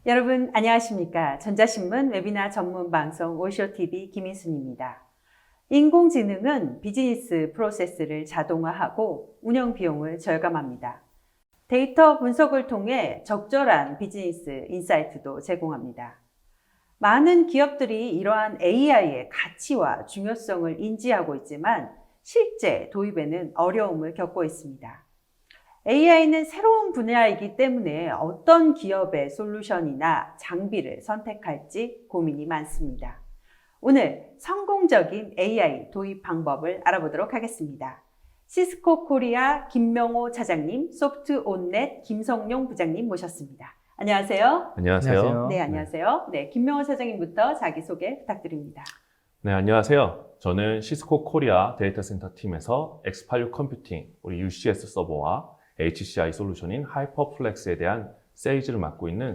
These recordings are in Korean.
여러분 안녕하십니까? 전자신문 웨비나 전문 방송 오쇼TV 김인순입니다. 인공지능은 비즈니스 프로세스를 자동화하고 운영 비용을 절감합니다. 데이터 분석을 통해 적절한 비즈니스 인사이트도 제공합니다. 많은 기업들이 이러한 AI의 가치와 중요성을 인지하고 있지만 실제 도입에는 어려움을 겪고 있습니다. AI는 새로운 분야이기 때문에 어떤 기업의 솔루션이나 장비를 선택할지 고민이 많습니다. 오늘 성공적인 AI 도입 방법을 알아보도록 하겠습니다. 시스코 코리아 김명호 차장님, 소프트온넷 김성용 부장님 모셨습니다. 안녕하세요. 안녕하세요. 네, 안녕하세요. 네, 김명호 차장님부터 자기소개 부탁드립니다. 네, 안녕하세요. 저는 시스코 코리아 데이터 센터 팀에서 X86 컴퓨팅, 우리 UCS 서버와 HCI 솔루션인 하이퍼플렉스에 대한 세이즈를 맡고 있는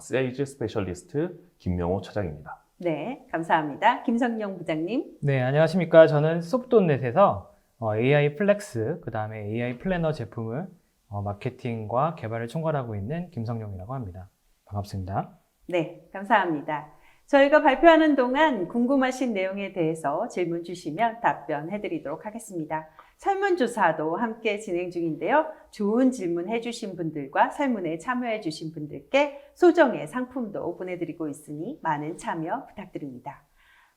세이즈 스페셜리스트 김명호 차장입니다. 네, 감사합니다. 김성용 부장님. 네, 안녕하십니까. 저는 소프트온넷에서 AI 플렉스, 그 다음에 AI 플래너 제품을 마케팅과 개발을 총괄하고 있는 김성용이라고 합니다. 반갑습니다. 네, 감사합니다. 저희가 발표하는 동안 궁금하신 내용에 대해서 질문 주시면 답변해 드리도록 하겠습니다. 설문조사도 함께 진행 중인데요. 좋은 질문 해주신 분들과 설문에 참여해 주신 분들께 소정의 상품도 보내드리고 있으니 많은 참여 부탁드립니다.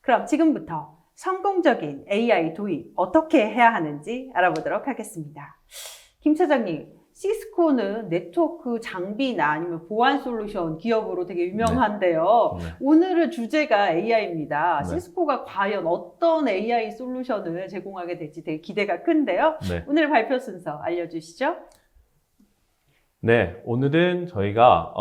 그럼 지금부터 성공적인 AI 도입 어떻게 해야 하는지 알아보도록 하겠습니다. 김 차장님, 시스코는 네트워크 장비나 아니면 보안 솔루션 기업으로 되게 유명한데요. 네. 오늘의 주제가 AI입니다. 네. 시스코가 과연 어떤 AI 솔루션을 제공하게 될지 되게 기대가 큰데요. 네. 오늘 발표 순서 알려주시죠. 네, 오늘은 저희가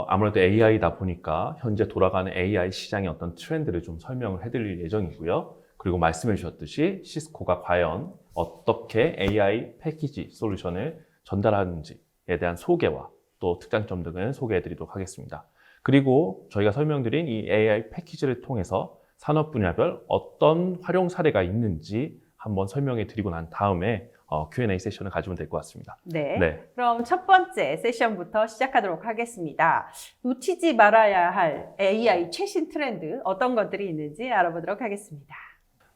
아무래도 AI다 보니까 현재 돌아가는 AI 시장의 어떤 트렌드를 좀 설명을 해드릴 예정이고요. 그리고 말씀해 주셨듯이 시스코가 과연 어떻게 AI 패키지 솔루션을 전달하는지에 대한 소개와 또 특장점 등을 소개해 드리도록 하겠습니다. 그리고 저희가 설명드린 이 AI 패키지를 통해서 산업 분야별 어떤 활용 사례가 있는지 한번 설명해 드리고 난 다음에 Q&A 세션을 가지면 될 것 같습니다. 네. 그럼 첫 번째 세션부터 시작하도록 하겠습니다. 놓치지 말아야 할 AI 최신 트렌드 어떤 것들이 있는지 알아보도록 하겠습니다.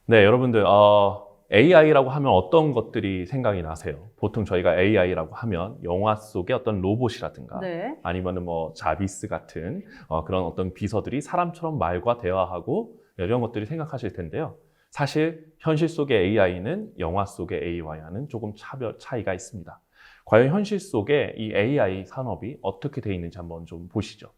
네, 여러분들 AI라고 하면 어떤 것들이 생각이 나세요? 보통 저희가 AI라고 하면 영화 속의 어떤 로봇이라든가 네. 아니면 뭐 자비스 같은 그런 어떤 비서들이 사람처럼 말과 대화하고 이런 것들이 생각하실 텐데요. 사실 현실 속의 AI는 영화 속의 AI와는 조금 차이가 있습니다. 과연 현실 속에 이 AI 산업이 어떻게 되어 있는지 한번 좀 보시죠.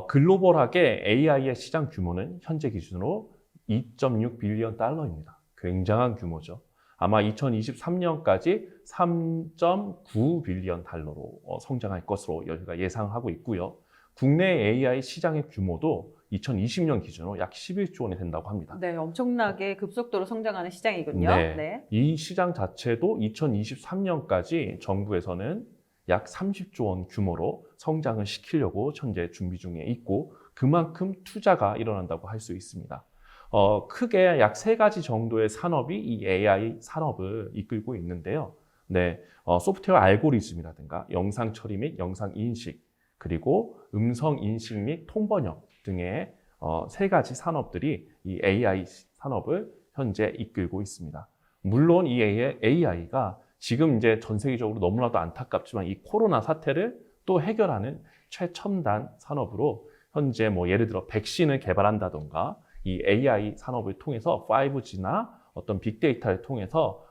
글로벌하게 AI의 시장 규모는 현재 기준으로 2.6 빌리언 달러입니다. 굉장한 규모죠. 아마 2023년까지 3.9 빌리언 달러로 성장할 것으로 저희가 예상하고 있고요. 국내 AI 시장의 규모도 2020년 기준으로 약 11조 원이 된다고 합니다. 네, 엄청나게 급속도로 성장하는 시장이군요. 네. 이 시장 자체도 2023년까지 정부에서는 약 30조 원 규모로 성장을 시키려고 현재 준비 중에 있고 그만큼 투자가 일어난다고 할 수 있습니다. 크게 약 3가지 정도의 산업이 이 AI 산업을 이끌고 있는데요. 네, 소프트웨어 알고리즘이라든가 영상 처리 및 영상 인식, 그리고 음성 인식 및 통번역 등의 3가지 산업들이 이 AI 산업을 현재 이끌고 있습니다. 물론 이 AI가 지금 이제 전 세계적으로 너무나도 안타깝지만 이 코로나 사태를 또 해결하는 최첨단 산업으로 현재 뭐 예를 들어 백신을 개발한다던가 이 AI 산업을 통해서 5G나 어떤 빅데이터를 통해서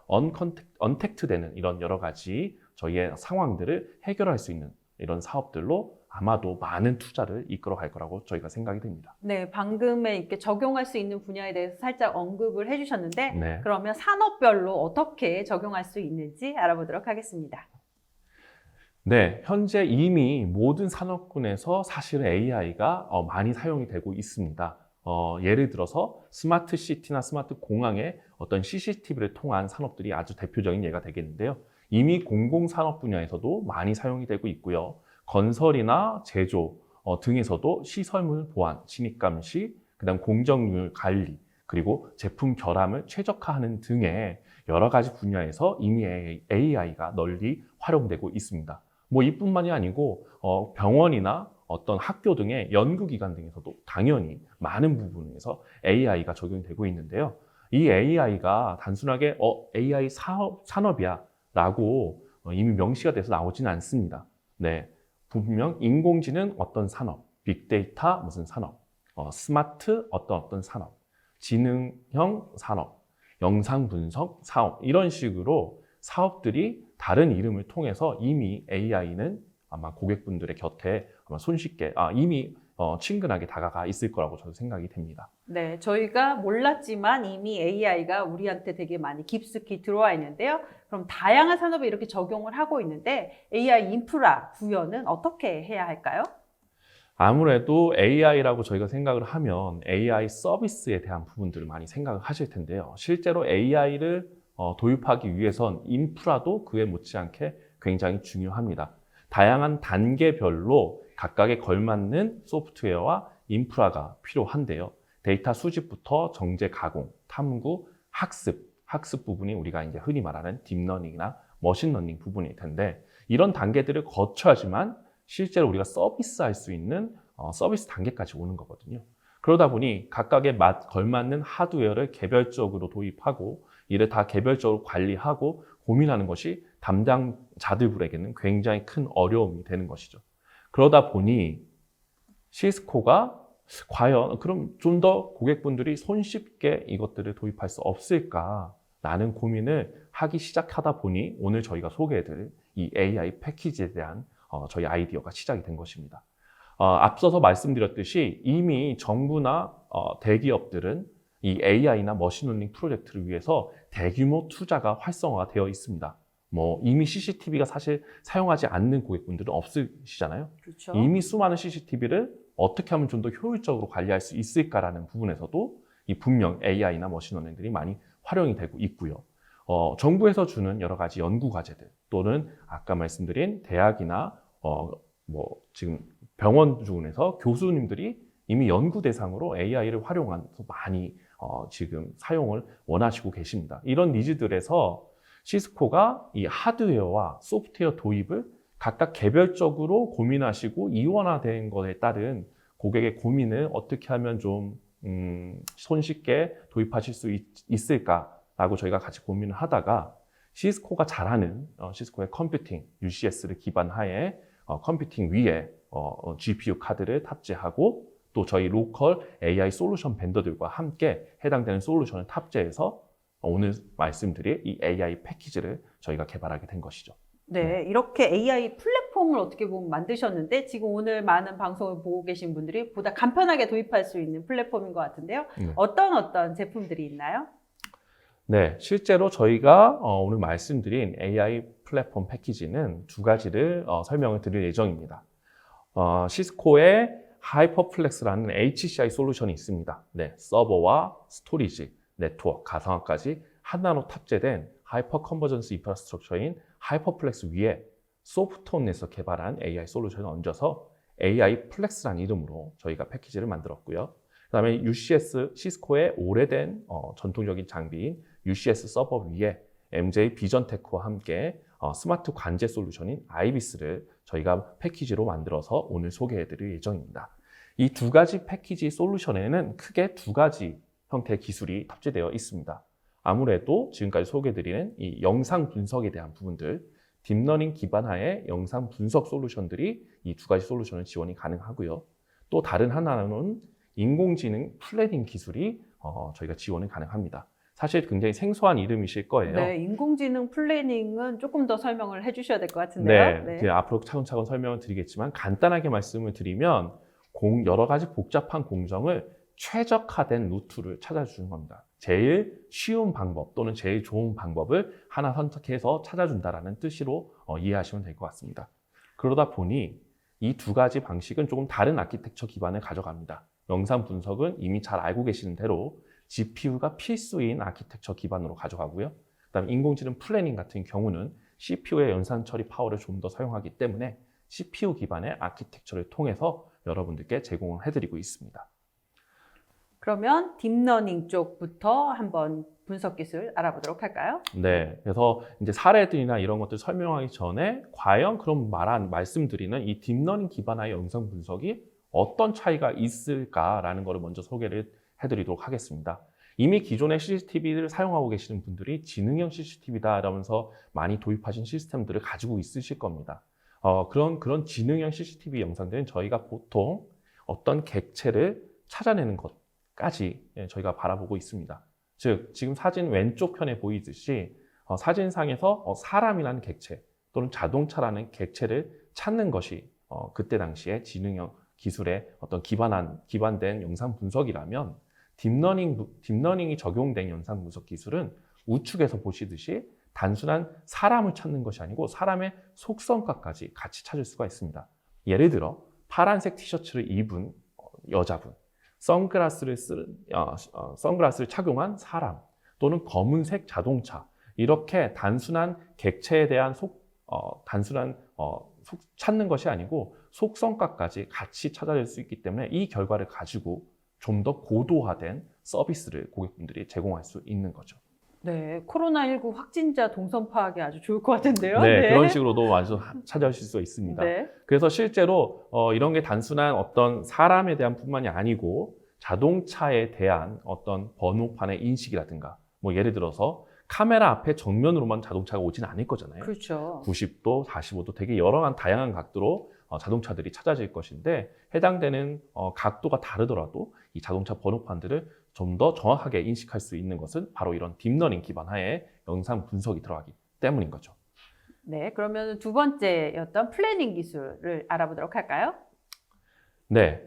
언택트되는 이런 여러 가지 저희의 상황들을 해결할 수 있는 이런 사업들로 아마도 많은 투자를 이끌어갈 거라고 저희가 생각이 됩니다. 네, 방금에 이렇게 적용할 수 있는 분야에 대해서 살짝 언급을 해주셨는데 네. 그러면 산업별로 어떻게 적용할 수 있는지 알아보도록 하겠습니다. 네, 현재 이미 모든 산업군에서 사실은 AI가 많이 사용이 되고 있습니다. 예를 들어서 스마트 시티나 스마트 공항의 어떤 CCTV를 통한 산업들이 아주 대표적인 예가 되겠는데요. 이미 공공산업 분야에서도 많이 사용이 되고 있고요. 건설이나 제조 등에서도 시설물 보안, 진입감시, 그다음 공정률 관리, 그리고 제품 결함을 최적화하는 등의 여러 가지 분야에서 이미 AI가 널리 활용되고 있습니다. 뭐 이뿐만이 아니고 병원이나 어떤 학교 등의 연구기관 등에서도 당연히 많은 부분에서 AI가 적용이 되고 있는데요. 이 AI가 단순하게 AI 산업이야 라고 이미 명시가 돼서 나오지는 않습니다. 네, 분명 인공지능 어떤 산업, 빅데이터 무슨 산업, 스마트 어떤 산업, 지능형 산업, 영상 분석 사업 이런 식으로 사업들이 다른 이름을 통해서 이미 AI는 아마 고객분들의 곁에 아마 손쉽게 이미 친근하게 다가가 있을 거라고 저도 생각이 됩니다. 네, 저희가 몰랐지만 이미 AI가 우리한테 되게 많이 깊숙이 들어와 있는데요. 그럼 다양한 산업에 이렇게 적용을 하고 있는데 AI 인프라 구현은 어떻게 해야 할까요? 아무래도 AI라고 저희가 생각을 하면 AI 서비스에 대한 부분들을 많이 생각을 하실 텐데요. 실제로 AI를 도입하기 위해선 인프라도 그에 못지않게 굉장히 중요합니다. 다양한 단계별로 각각에 걸맞는 소프트웨어와 인프라가 필요한데요. 데이터 수집부터 정제 가공, 탐구, 학습 부분이 우리가 이제 흔히 말하는 딥러닝이나 머신러닝 부분일 텐데 이런 단계들을 거쳐야지만 실제로 우리가 서비스할 수 있는 서비스 단계까지 오는 거거든요. 그러다 보니 각각에 걸맞는 하드웨어를 개별적으로 도입하고 이를 다 개별적으로 관리하고 고민하는 것이 담당자들에게는 굉장히 큰 어려움이 되는 것이죠. 그러다 보니 시스코가 과연 그럼 좀 더 고객분들이 손쉽게 이것들을 도입할 수 없을까라는 고민을 하기 시작하다 보니 오늘 저희가 소개해드릴 이 AI 패키지에 대한 저희 아이디어가 시작이 된 것입니다. 앞서서 말씀드렸듯이 이미 정부나 대기업들은 이 AI나 머신러닝 프로젝트를 위해서 대규모 투자가 활성화가 되어 있습니다. 뭐 이미 CCTV가 사실 사용하지 않는 고객분들은 없으시잖아요. 그렇죠. 이미 수많은 CCTV를 어떻게 하면 좀 더 효율적으로 관리할 수 있을까라는 부분에서도 이 분명 AI나 머신러닝들이 많이 활용이 되고 있고요. 정부에서 주는 여러 가지 연구 과제들 또는 아까 말씀드린 대학이나 지금 병원 중에서 교수님들이 이미 연구 대상으로 AI를 활용해서 많이 지금 사용을 원하시고 계십니다. 이런 니즈들에서 시스코가 이 하드웨어와 소프트웨어 도입을 각각 개별적으로 고민하시고 이원화된 것에 따른 고객의 고민을 어떻게 하면 좀 손쉽게 도입하실 수 있을까라고 저희가 같이 고민을 하다가 시스코가 잘하는 시스코의 컴퓨팅, UCS를 기반하에 컴퓨팅 위에 GPU 카드를 탑재하고 또 저희 로컬 AI 솔루션 벤더들과 함께 해당되는 솔루션을 탑재해서 오늘 말씀드릴 이 AI 패키지를 저희가 개발하게 된 것이죠. 네, 이렇게 AI 플랫폼을 어떻게 보면 만드셨는데 지금 오늘 많은 방송을 보고 계신 분들이 보다 간편하게 도입할 수 있는 플랫폼인 것 같은데요. 네. 어떤 제품들이 있나요? 네, 실제로 저희가 오늘 말씀드린 AI 플랫폼 패키지는 두 가지를 설명을 드릴 예정입니다. 시스코의 하이퍼플렉스라는 HCI 솔루션이 있습니다. 네, 서버와 스토리지, 네트워크, 가상화까지 하나로 탑재된 하이퍼 컨버전스 인프라스트럭처인 하이퍼플렉스 위에 소프트온에서 개발한 AI 솔루션을 얹어서 AI 플렉스라는 이름으로 저희가 패키지를 만들었고요. 그 다음에 UCS, 시스코의 오래된 전통적인 장비인 UCS 서버 위에 MJ 비전테크와 함께 스마트 관제 솔루션인 아이비스를 저희가 패키지로 만들어서 오늘 소개해드릴 예정입니다. 이 두 가지 패키지 솔루션에는 크게 두 가지 형태의 기술이 탑재되어 있습니다. 아무래도 지금까지 소개해드리는 이 영상 분석에 대한 부분들, 딥러닝 기반하에 영상 분석 솔루션들이 이 두 가지 솔루션을 지원이 가능하고요. 또 다른 하나는 인공지능 플래닝 기술이 저희가 지원이 가능합니다. 사실 굉장히 생소한 이름이실 거예요. 네, 인공지능 플래닝은 조금 더 설명을 해주셔야 될 것 같은데요. 네, 앞으로 차근차근 설명을 드리겠지만 간단하게 말씀을 드리면 여러 가지 복잡한 공정을 최적화된 루트를 찾아주는 겁니다. 제일 쉬운 방법 또는 제일 좋은 방법을 하나 선택해서 찾아준다라는 뜻으로 이해하시면 될 것 같습니다. 그러다 보니 이 두 가지 방식은 조금 다른 아키텍처 기반을 가져갑니다. 영상 분석은 이미 잘 알고 계시는 대로 GPU가 필수인 아키텍처 기반으로 가져가고요. 그다음에 인공지능 플래닝 같은 경우는 CPU의 연산 처리 파워를 좀 더 사용하기 때문에 CPU 기반의 아키텍처를 통해서 여러분들께 제공을 해드리고 있습니다. 그러면 딥러닝 쪽부터 한번 분석 기술 알아보도록 할까요? 네, 그래서 이제 사례들이나 이런 것들 설명하기 전에 과연 그럼 말씀드리는 이 딥러닝 기반화의 영상 분석이 어떤 차이가 있을까라는 것을 먼저 소개를 해드리도록 하겠습니다. 이미 기존의 CCTV를 사용하고 계시는 분들이 지능형 CCTV다 이러면서 많이 도입하신 시스템들을 가지고 있으실 겁니다. 그런 지능형 CCTV 영상들은 저희가 보통 어떤 객체를 찾아내는 것까지 저희가 바라보고 있습니다. 즉, 지금 사진 왼쪽 편에 보이듯이 사진상에서 사람이라는 객체 또는 자동차라는 객체를 찾는 것이 그때 당시에 지능형 기술에 어떤 기반된 영상 분석이라면 딥러닝이 적용된 영상 분석 기술은 우측에서 보시듯이 단순한 사람을 찾는 것이 아니고 사람의 속성까지 같이 찾을 수가 있습니다. 예를 들어 파란색 티셔츠를 입은 여자분, 선글라스를 착용한 사람, 또는 검은색 자동차, 이렇게 단순한 객체에 대한 찾는 것이 아니고 속성까지 같이 찾아낼 수 있기 때문에 이 결과를 가지고 좀 더 고도화된 서비스를 고객분들이 제공할 수 있는 거죠. 네, 코로나19 확진자 동선 파악이 아주 좋을 것 같은데요. 네, 그런 식으로도 완전 찾아오실 수 있습니다. 네. 그래서 실제로 이런 게 단순한 어떤 사람에 대한 뿐만이 아니고 자동차에 대한 어떤 번호판의 인식이라든가, 뭐 예를 들어서 카메라 앞에 정면으로만 자동차가 오지는 않을 거잖아요. 그렇죠. 90도, 45도 되게 여러 다양한 각도로 자동차들이 찾아질 것인데, 해당되는 각도가 다르더라도 이 자동차 번호판들을 좀 더 정확하게 인식할 수 있는 것은 바로 이런 딥러닝 기반하에 영상 분석이 들어가기 때문인 거죠. 네, 그러면 두 번째였던 플래닝 기술을 알아보도록 할까요? 네,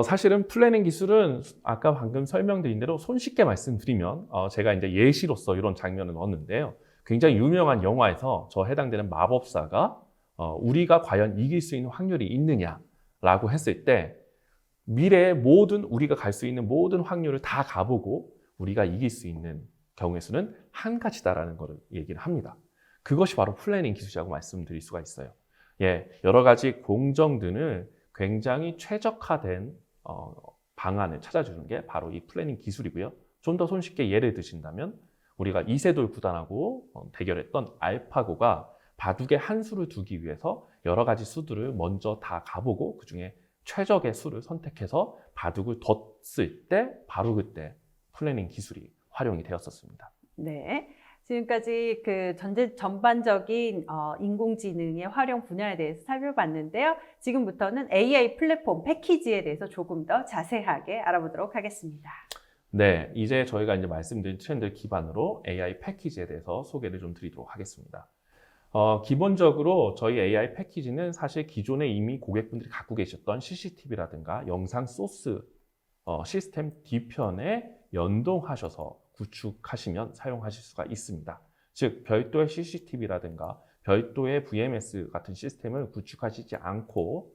사실은 플래닝 기술은 아까 방금 설명드린 대로 손쉽게 말씀드리면 제가 이제 예시로서 이런 장면을 넣었는데요. 굉장히 유명한 영화에서 저 해당되는 마법사가 우리가 과연 이길 수 있는 확률이 있느냐라고 했을 때 미래의 우리가 갈 수 있는 모든 확률을 다 가보고 우리가 이길 수 있는 경우의 수는 한 가지다라는 것을 얘기를 합니다. 그것이 바로 플래닝 기술이라고 말씀드릴 수가 있어요. 예, 여러 가지 공정들을 굉장히 최적화된 방안을 찾아주는 게 바로 이 플래닝 기술이고요. 좀 더 손쉽게 예를 드신다면 우리가 이세돌 구단하고 대결했던 알파고가 바둑에 한 수를 두기 위해서 여러 가지 수들을 먼저 다 가보고 그중에 최적의 수를 선택해서 바둑을 뒀을 때 바로 그때 플래닝 기술이 활용이 되었었습니다. 네. 지금까지 그 전반적인 인공지능의 활용 분야에 대해서 살펴봤는데요. 지금부터는 AI 플랫폼 패키지에 대해서 조금 더 자세하게 알아보도록 하겠습니다. 네, 이제 저희가 말씀드린 트렌드를 기반으로 AI 패키지에 대해서 소개를 좀 드리도록 하겠습니다. 기본적으로 저희 AI 패키지는 사실 기존에 이미 고객분들이 갖고 계셨던 CCTV라든가 영상 소스 시스템 뒤편에 연동하셔서 구축하시면 사용하실 수가 있습니다. 즉, 별도의 CCTV라든가 별도의 VMS 같은 시스템을 구축하시지 않고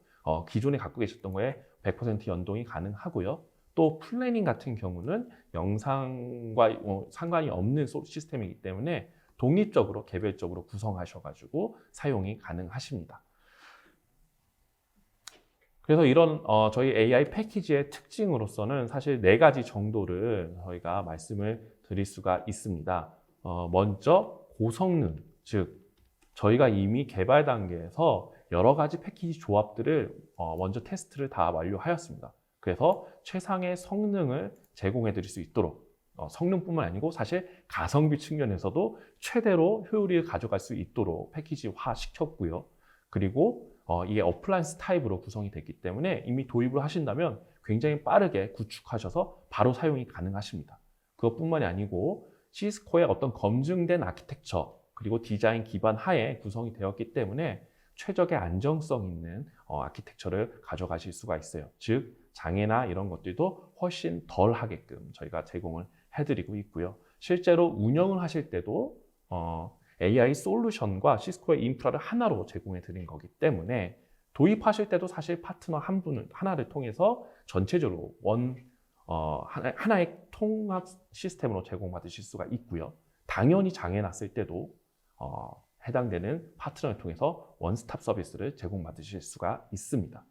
기존에 갖고 계셨던 거에 100% 연동이 가능하고요. 또 플래닝 같은 경우는 영상과 상관이 없는 시스템이기 때문에 독립적으로 개별적으로 구성하셔가지고 사용이 가능하십니다. 그래서 이런 저희 AI 패키지의 특징으로서는 사실 4가지 정도를 저희가 말씀을 드릴 수가 있습니다. 먼저 고성능, 즉 저희가 이미 개발 단계에서 여러 가지 패키지 조합들을 먼저 테스트를 다 완료하였습니다. 그래서 최상의 성능을 제공해 드릴 수 있도록 성능뿐만 아니고 사실 가성비 측면에서도 최대로 효율을 가져갈 수 있도록 패키지화 시켰고요. 그리고 이게 어플라이언스 타입으로 구성이 됐기 때문에 이미 도입을 하신다면 굉장히 빠르게 구축하셔서 바로 사용이 가능하십니다. 그것뿐만이 아니고 시스코의 어떤 검증된 아키텍처 그리고 디자인 기반 하에 구성이 되었기 때문에 최적의 안정성 있는 아키텍처를 가져가실 수가 있어요. 즉 장애나 이런 것들도 훨씬 덜 하게끔 저희가 제공을 해드리고 있고요. 실제로 운영을 하실 때도 AI 솔루션과 시스코의 인프라를 하나로 제공해 드린 거기 때문에 도입하실 때도 사실 파트너 하나를 통해서 전체적으로 하나의 통합 시스템으로 제공받으실 수가 있고요. 당연히 장애 났을 때도 해당되는 파트너를 통해서 원스톱 서비스를 제공받으실 수가 있습니다.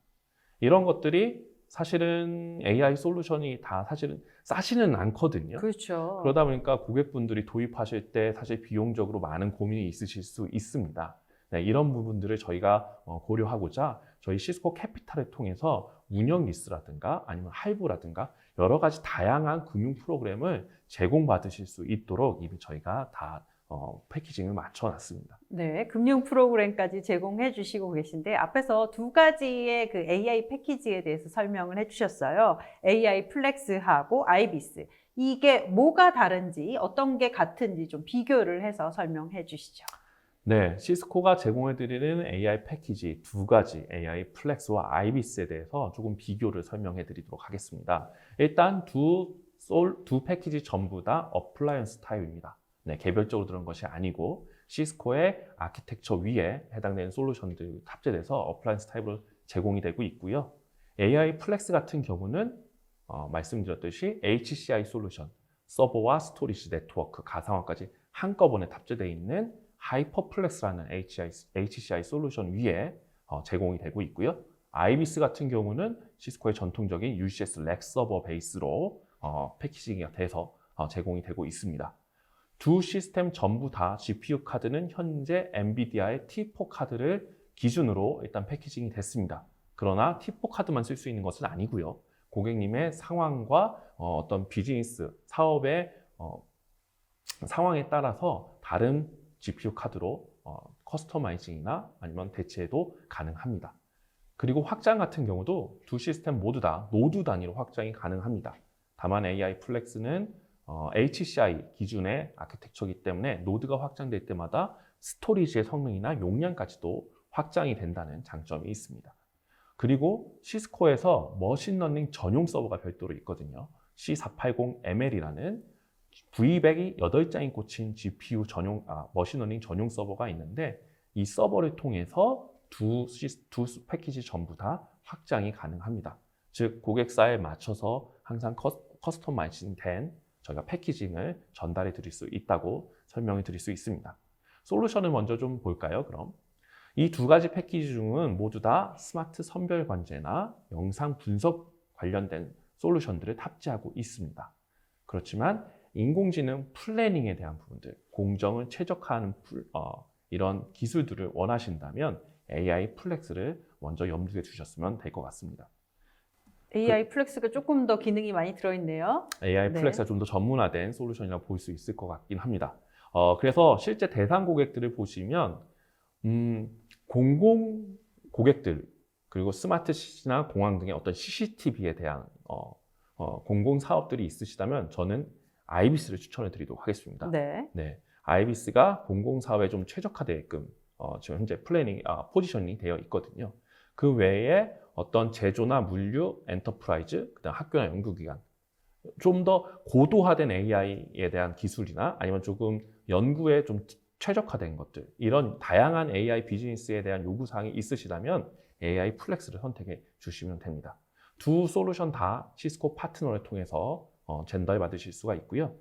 이런 것들이 사실은 AI 솔루션이 다 사실은 싸지는 않거든요. 그렇죠. 그러다 보니까 고객분들이 도입하실 때 사실 비용적으로 많은 고민이 있으실 수 있습니다. 네, 이런 부분들을 저희가 고려하고자 저희 시스코 캐피탈을 통해서 운영 리스라든가 아니면 할부라든가 여러 가지 다양한 금융 프로그램을 제공받으실 수 있도록 이미 저희가 다 패키징을 맞춰놨습니다. 네, 금융 프로그램까지 제공해 주시고 계신데 앞에서 두 가지의 그 AI 패키지에 대해서 설명을 해 주셨어요. AI 플렉스하고 아이비스. 이게 뭐가 다른지 어떤 게 같은지 좀 비교를 해서 설명해 주시죠. 네, 시스코가 제공해드리는 AI 패키지 두 가지 AI 플렉스와 아이비스에 대해서 조금 비교를 설명해 드리도록 하겠습니다. 일단 두 패키지 전부 다 어플라이언스 타입입니다. 네, 개별적으로 들은 것이 아니고 시스코의 아키텍처 위에 해당되는 솔루션들이 탑재돼서 어플라이언스 타입으로 제공이 되고 있고요. AI 플렉스 같은 경우는 말씀드렸듯이 HCI 솔루션, 서버와 스토리지 네트워크, 가상화까지 한꺼번에 탑재되어 있는 하이퍼플렉스라는 HCI 솔루션 위에 제공이 되고 있고요. 아이비스 같은 경우는 시스코의 전통적인 UCS 렉 서버 베이스로 패키징이 돼서 제공이 되고 있습니다. 두 시스템 전부 다 GPU 카드는 현재 엔비디아의 T4 카드를 기준으로 일단 패키징이 됐습니다. 그러나 T4 카드만 쓸 수 있는 것은 아니고요. 고객님의 상황과 어떤 비즈니스, 사업의 상황에 따라서 다른 GPU 카드로 커스터마이징이나 아니면 대체도 가능합니다. 그리고 확장 같은 경우도 두 시스템 모두 다 노드 단위로 확장이 가능합니다. 다만 AI 플렉스는 HCI 기준의 아키텍처이기 때문에 노드가 확장될 때마다 스토리지의 성능이나 용량까지도 확장이 된다는 장점이 있습니다. 그리고 시스코에서 머신러닝 전용 서버가 별도로 있거든요. C480ML이라는 V100이 8장이 꽂힌 GPU 전용, 머신러닝 전용 서버가 있는데 이 서버를 통해서 두 패키지 전부 다 확장이 가능합니다. 즉 고객사에 맞춰서 항상 커스터마이징 된 저희가 패키징을 전달해 드릴 수 있다고 설명해 드릴 수 있습니다. 솔루션을 먼저 좀 볼까요? 그럼 이 두 가지 패키지 중은 모두 다 스마트 선별 관제나 영상 분석 관련된 솔루션들을 탑재하고 있습니다. 그렇지만 인공지능 플래닝에 대한 부분들, 공정을 최적화하는 이런 기술들을 원하신다면 AI 플렉스를 먼저 염두에 두셨으면 될 것 같습니다. AI 플렉스가 조금 더 기능이 많이 들어있네요. AI 네. 플렉스가 좀 더 전문화된 솔루션이라고 볼 수 있을 것 같긴 합니다. 그래서 실제 대상 고객들을 보시면 공공 고객들 그리고 스마트 시티나 공항 등의 어떤 CCTV에 대한 공공 사업들이 있으시다면 저는 아이비스를 추천해 드리도록 하겠습니다. 네. 네, 아이비스가 공공 사업에 좀 최적화되게끔 지금 현재 포지셔닝이 되어 있거든요. 그 외에 어떤 제조나 물류, 엔터프라이즈, 그다음 학교나 연구기관 좀 더 고도화된 AI에 대한 기술이나 아니면 조금 연구에 좀 최적화된 것들 이런 다양한 AI 비즈니스에 대한 요구사항이 있으시다면 AI 플렉스를 선택해 주시면 됩니다. 두 솔루션 다 시스코 파트너를 통해서 젠더에 받으실 수가 있고요.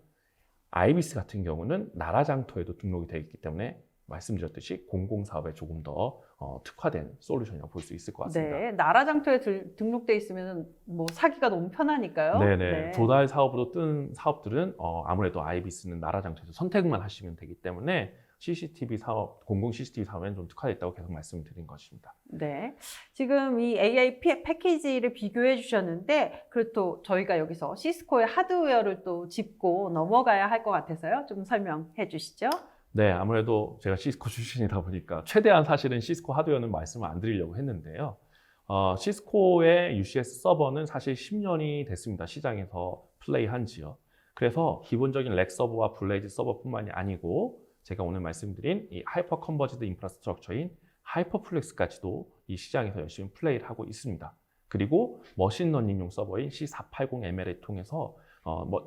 아이비스 같은 경우는 나라 장터에도 등록이 되어 있기 때문에 말씀드렸듯이 공공사업에 조금 더 특화된 솔루션이라고 볼 수 있을 것 같습니다. 네, 나라 장터에 등록돼 있으면 뭐 사기가 너무 편하니까요. 네네. 네. 조달 사업으로 뜬 사업들은 아무래도 아이비스는 나라 장터에서 선택만 하시면 되기 때문에 CCTV 사업, 공공 CCTV 사업에는 좀 특화됐다고 계속 말씀드린 것입니다. 네. 지금 이 AI 패키지를 비교해 주셨는데, 그리고 저희가 여기서 시스코의 하드웨어를 또 짚고 넘어가야 할 것 같아서요. 좀 설명해 주시죠. 네, 아무래도 제가 시스코 출신이다 보니까 최대한 사실은 시스코 하드웨어는 말씀을 안 드리려고 했는데요. 시스코의 UCS 서버는 사실 10년이 됐습니다. 시장에서 플레이한 지요. 그래서 기본적인 렉 서버와 블레이즈 서버뿐만이 아니고 제가 오늘 말씀드린 이 하이퍼 컨버지드 인프라스트럭처인 하이퍼플렉스까지도 이 시장에서 열심히 플레이를 하고 있습니다. 그리고 머신러닝용 서버인 C480ML을 통해서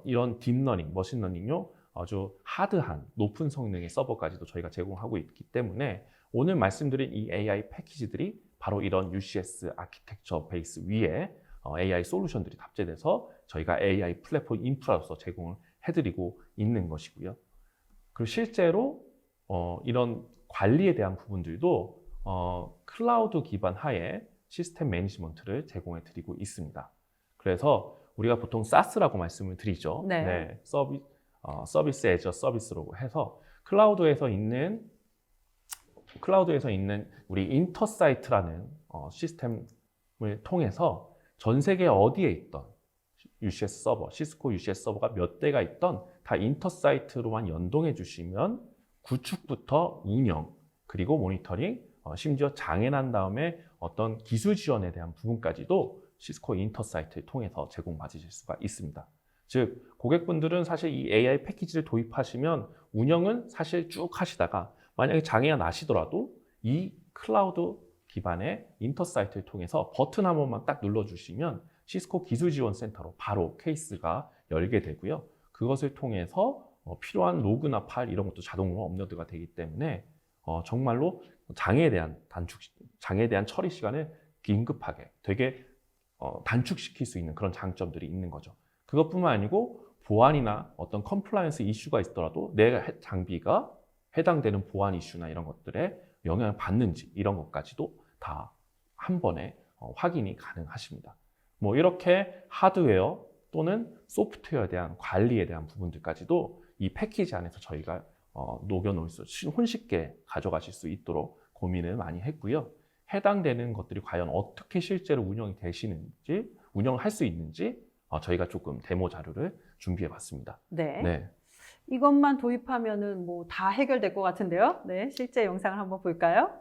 이런 딥러닝, 머신러닝용 아주 하드한 높은 성능의 서버까지도 저희가 제공하고 있기 때문에 오늘 말씀드린 이 AI 패키지들이 바로 이런 UCS 아키텍처 베이스 위에 AI 솔루션들이 탑재돼서 저희가 AI 플랫폼 인프라로서 제공을 해드리고 있는 것이고요. 그리고 실제로 이런 관리에 대한 부분들도 클라우드 기반 하에 시스템 매니지먼트를 제공해 드리고 있습니다. 그래서 우리가 보통 SaaS라고 말씀을 드리죠. 네. 서비스 애저 서비스라고 해서 클라우드에서 있는 우리 인터사이트라는 시스템을 통해서 전 세계 어디에 있던 UCS 서버, 시스코 UCS 서버가 몇 대가 있던 다 인터사이트로만 연동해 주시면 구축부터 운영, 그리고 모니터링, 심지어 장애 난 다음에 어떤 기술 지원에 대한 부분까지도 시스코 인터사이트를 통해서 제공받으실 수가 있습니다. 즉, 고객분들은 사실 이 AI 패키지를 도입하시면 운영은 사실 쭉 하시다가 만약에 장애가 나시더라도 이 클라우드 기반의 인터사이트를 통해서 버튼 한 번만 딱 눌러주시면 시스코 기술지원센터로 바로 케이스가 열게 되고요. 그것을 통해서 필요한 로그나 파일 이런 것도 자동으로 업로드가 되기 때문에 정말로 장애에 대한 처리 시간을 긴급하게 되게 단축시킬 수 있는 그런 장점들이 있는 거죠. 그것뿐만 아니고 보안이나 어떤 컴플라이언스 이슈가 있더라도 내 장비가 해당되는 보안 이슈나 이런 것들에 영향을 받는지 이런 것까지도 다 한 번에 확인이 가능하십니다. 뭐 이렇게 하드웨어 또는 소프트웨어에 대한 관리에 대한 부분들까지도 이 패키지 안에서 저희가 녹여놓을 수, 손쉽게 가져가실 수 있도록 고민을 많이 했고요. 해당되는 것들이 과연 어떻게 실제로 운영이 되시는지, 운영을 할 수 있는지 저희가 조금 데모 자료를 준비해 봤습니다. 네. 네. 이것만 도입하면은 뭐 다 해결될 것 같은데요. 네, 실제 영상을 한번 볼까요?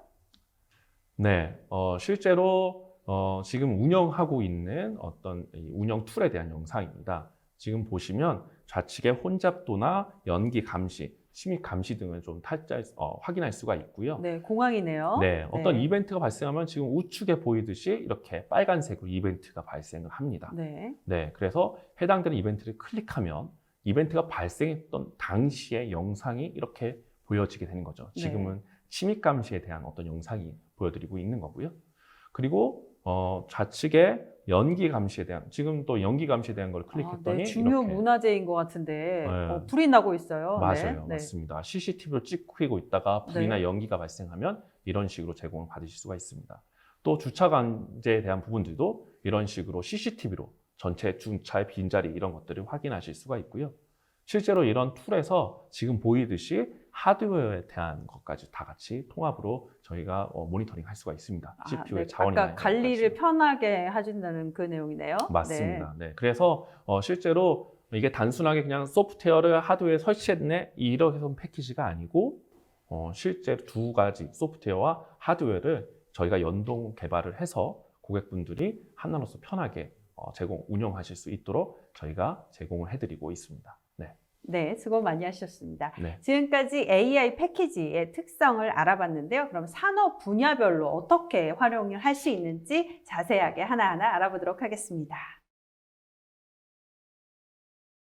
네, 실제로 지금 운영하고 있는 어떤 이 운영 툴에 대한 영상입니다. 지금 보시면 좌측에 혼잡도나 연기 감시, 침입 감시 등을 좀 확인할 수가 있고요. 네, 공항이네요. 네, 어떤 이벤트가 발생하면 지금 우측에 보이듯이 이렇게 빨간색으로 이벤트가 발생을 합니다. 네. 네, 그래서 해당되는 이벤트를 클릭하면 이벤트가 발생했던 당시의 영상이 이렇게 보여지게 되는 거죠. 지금은 침입 감시에 대한 어떤 영상이 보여드리고 있는 거고요. 그리고 좌측에 연기 감시에 대한, 지금 또 연기 감시에 대한 걸 클릭했더니 네, 중요 이렇게 문화재인 것 같은데 네. 불이 나고 있어요. 맞아요, 네. 맞습니다. CCTV를 찍히고 있다가 불이나 네. 연기가 발생하면 이런 식으로 제공을 받으실 수가 있습니다. 또 주차 관제에 대한 부분들도 이런 식으로 CCTV로 전체 주차의 빈자리 이런 것들을 확인하실 수가 있고요. 실제로 이런 툴에서 지금 보이듯이 하드웨어에 대한 것까지 다 같이 통합으로 저희가 모니터링 할 수가 있습니다. CPU의 자원이나 아까 관리를 편하게 해준다는 그 내용이네요. 맞습니다. 네. 그래서 실제로 이게 단순하게 그냥 소프트웨어를 하드웨어에 설치했네 이렇게 해서 패키지가 아니고 실제 두 가지 소프트웨어와 하드웨어를 저희가 연동 개발을 해서 고객분들이 하나로서 편하게 운영하실 수 있도록 저희가 제공을 해드리고 있습니다. 네. 네, 수고 많이 하셨습니다. 네. 지금까지 AI 패키지의 특성을 알아봤는데요. 그럼 산업 분야별로 어떻게 활용을 할 수 있는지 자세하게 하나하나 알아보도록 하겠습니다.